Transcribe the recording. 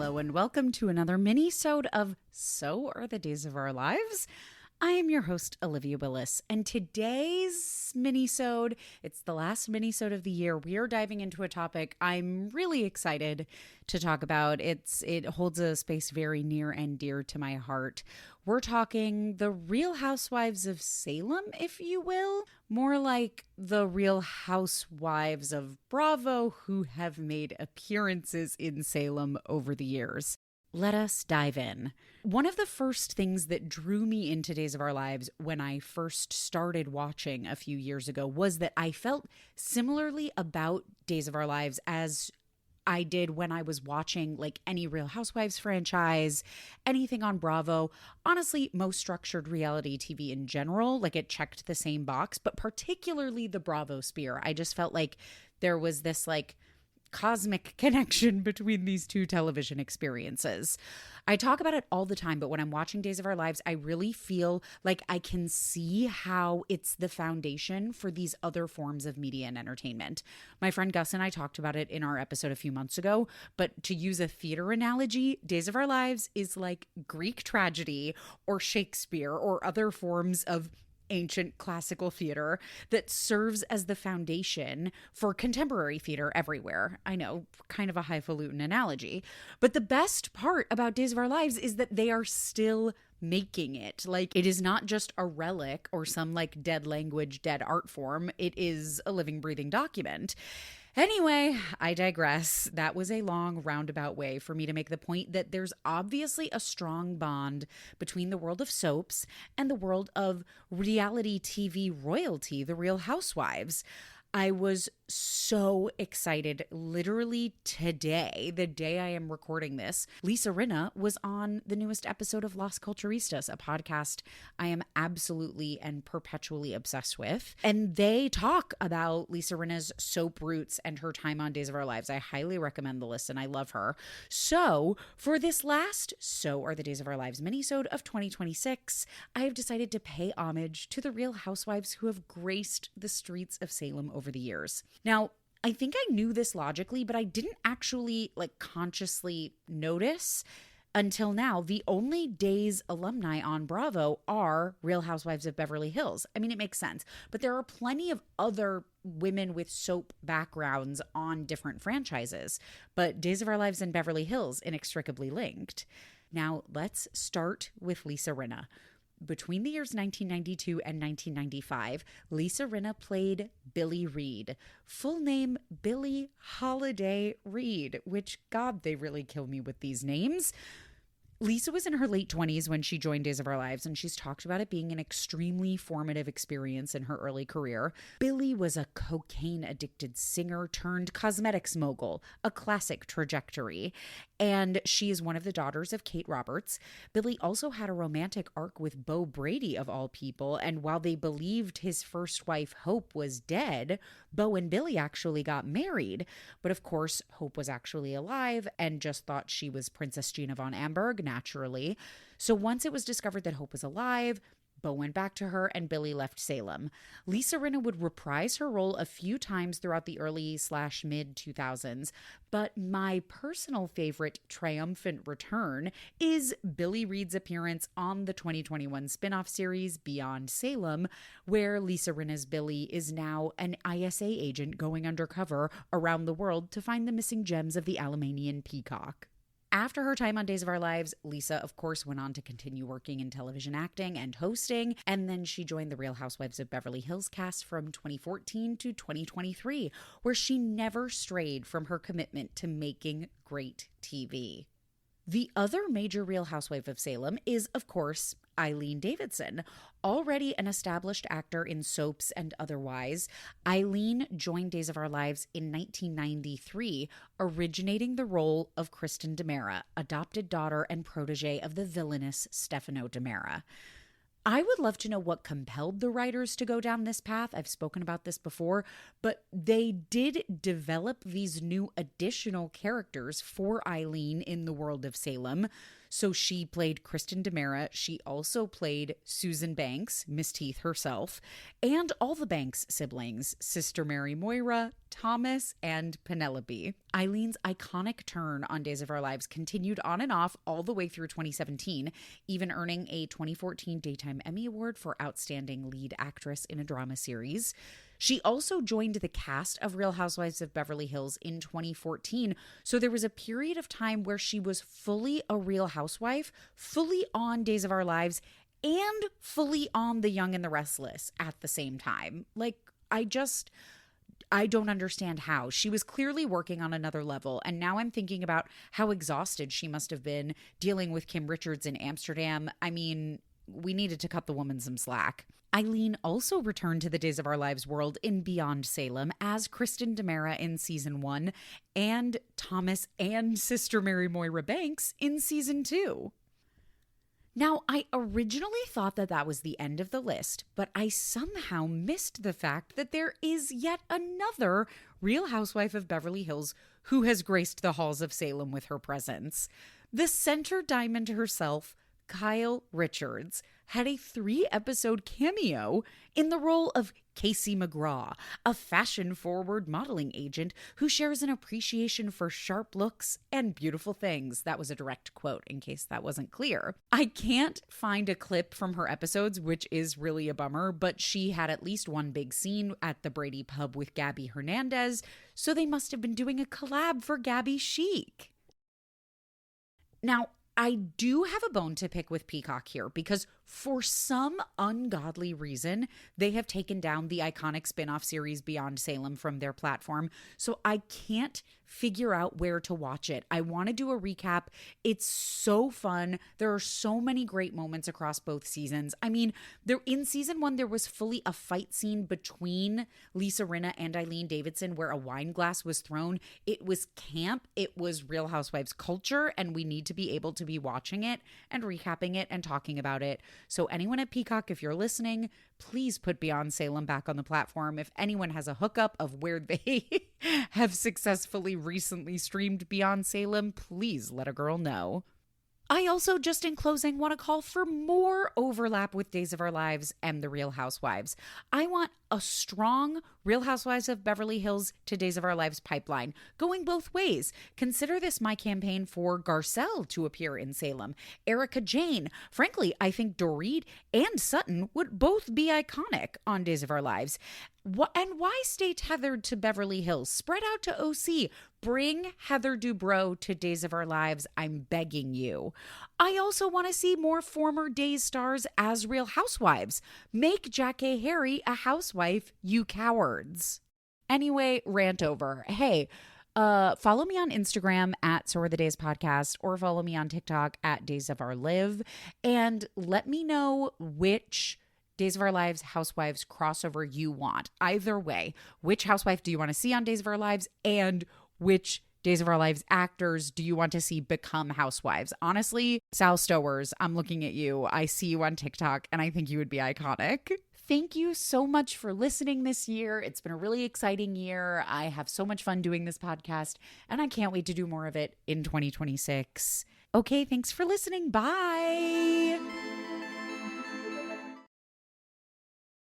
hello, and welcome to another mini-sode of So Are the Days of Our Lives. I am your host, Olivia Willis, and today's mini-sode, it's the last mini-sode of the year. We are diving into a topic I'm really excited to talk about. It holds a space very near and dear to my heart. We're talking the Real Housewives of Salem, if you will. More like the Real Housewives of Bravo who have made appearances in Salem over the years. Let us dive in. One of the first things that drew me into Days of Our Lives when I first started watching a few years ago was that I felt similarly about Days of Our Lives as I did when I was watching like any Real Housewives franchise, anything on Bravo. Honestly, most structured reality TV in general, like it checked the same box, but particularly the Bravo sphere. I just felt like there was this like cosmic connection between these two television experiences. I talk about it all the time, but when I'm watching Days of Our Lives, I really feel like I can see how it's the foundation for these other forms of media and entertainment. My friend Gus and I talked about it in our episode a few months ago, but to use a theater analogy, Days of Our Lives is like Greek tragedy or Shakespeare or other forms of ancient classical theater that serves as the foundation for contemporary theater everywhere. I know, kind of a highfalutin analogy. But the best part about Days of Our Lives is that they are still making it. Like, it is not just a relic or some like dead language, dead art form. It is a living, breathing document. Anyway, I digress. That was a long roundabout way for me to make the point that there's obviously a strong bond between the world of soaps and the world of reality TV royalty, the Real Housewives. I was so excited. Literally today, the day I am recording this, Lisa Rinna was on the newest episode of Las Culturistas, a podcast I am absolutely and perpetually obsessed with. And they talk about Lisa Rinna's soap roots and her time on Days of Our Lives. I highly recommend the listen. I love her. So for this last So Are the Days of Our Lives minisode of 2026, I have decided to pay homage to the Real Housewives who have graced the streets of Salem over the years. Now, I think I knew this logically, but I didn't actually like consciously notice until now. The only Days alumni on Bravo are Real Housewives of Beverly Hills. I mean, it makes sense, but there are plenty of other women with soap backgrounds on different franchises, but Days of Our Lives and Beverly Hills inextricably linked. Now, let's start with Lisa Rinna. Between the years 1992 and 1995, Lisa Rinna played Billie Reed. Full name, Billie Holiday Reed, which, God, they really kill me with these names. Lisa was in her late 20s when she joined Days of Our Lives, and she's talked about it being an extremely formative experience in her early career. Billie was a cocaine-addicted singer turned cosmetics mogul, a classic trajectory. And she is one of the daughters of Kate Roberts. Billie also had a romantic arc with Beau Brady, of all people, and while they believed his first wife, Hope, was dead, Beau and Billie actually got married. But of course, Hope was actually alive and just thought she was Princess Gina von Amberg, naturally. So once it was discovered that Hope was alive, Beau went back to her and Billie left Salem. Lisa Rinna would reprise her role a few times throughout the early/mid 2000s, but my personal favorite triumphant return is Billie Reed's appearance on the 2021 spin-off series Beyond Salem, where Lisa Rinna's Billie is now an ISA agent going undercover around the world to find the missing gems of the Alamanian peacock. After her time on Days of Our Lives, Lisa, of course, went on to continue working in television acting and hosting, and then she joined the Real Housewives of Beverly Hills cast from 2014 to 2023, where she never strayed from her commitment to making great TV. The other major Real Housewife of Salem is, of course, Eileen Davidson. Already an established actor in soaps and otherwise, Eileen joined Days of Our Lives in 1993, originating the role of Kristen DiMera, adopted daughter and protege of the villainous Stefano DiMera. I would love to know what compelled the writers to go down this path. I've spoken about this before, but they did develop these new additional characters for Eileen in the world of Salem. So she played Kristen DiMera. She also played Susan Banks, Miss Teeth herself, and all the Banks siblings, Sister Mary Moira, Thomas, and Penelope. Eileen's iconic turn on Days of Our Lives continued on and off all the way through 2017, even earning a 2014 Daytime Emmy Award for Outstanding Lead Actress in a Drama Series. She also joined the cast of Real Housewives of Beverly Hills in 2014, so there was a period of time where she was fully a Real Housewife, fully on Days of Our Lives, and fully on The Young and the Restless at the same time. Like, I don't understand how. She was clearly working on another level, and now I'm thinking about how exhausted she must have been dealing with Kim Richards in Amsterdam. I mean, we needed to cut the woman some slack. Eileen also returned to the Days of Our Lives world in Beyond Salem as Kristen DiMera in season 1 and Thomas and Sister Mary Moira Banks in season 2. Now, I originally thought that was the end of the list, but I somehow missed the fact that there is yet another Real Housewife of Beverly Hills who has graced the halls of Salem with her presence. The center diamond herself, Kyle Richards, had a 3-episode cameo in the role of Casey McGraw, a fashion-forward modeling agent who shares an appreciation for sharp looks and beautiful things. That was a direct quote, in case that wasn't clear. I can't find a clip from her episodes, which is really a bummer, but she had at least one big scene at the Brady Pub with Gabby Hernandez, so they must have been doing a collab for Gabby Chic. Now, I do have a bone to pick with Peacock here because for some ungodly reason, they have taken down the iconic spin-off series Beyond Salem from their platform. So I can't figure out where to watch it. I want to do a recap. It's so fun. There are so many great moments across both seasons. I mean, in season 1, there was fully a fight scene between Lisa Rinna and Eileen Davidson where a wine glass was thrown. It was camp. It was Real Housewives culture, and we need to be able to be watching it and recapping it and talking about it. So anyone at Peacock, if you're listening, please put Beyond Salem back on the platform. If anyone has a hookup of where they have successfully recently streamed Beyond Salem, please let a girl know. I also, just in closing, want to call for more overlap with Days of Our Lives and The Real Housewives. I want a strong Real Housewives of Beverly Hills to Days of Our Lives pipeline, going both ways. Consider this my campaign for Garcelle to appear in Salem, Erica Jane. Frankly, I think Dorit and Sutton would both be iconic on Days of Our Lives. And why stay tethered to Beverly Hills? Spread out to OC. Bring Heather Dubrow to Days of Our Lives. I'm begging you. I also want to see more former Days stars as Real Housewives. Make Jackée Harry a housewife, you cowards. Anyway, rant over. Hey, follow me on Instagram at So Are the Days Podcast, or follow me on TikTok at Days of Our Live, and let me know which Days of Our Lives Housewives crossover you want. Either way, which housewife do you want to see on Days of Our Lives, and which Days of Our Lives actors do you want to see become housewives? Honestly, Sal Stowers, I'm looking at you. I see you on TikTok, and I think you would be iconic. Thank you so much for listening this year. It's been a really exciting year. I have so much fun doing this podcast, and I can't wait to do more of it in 2026. Okay, thanks for listening. Bye.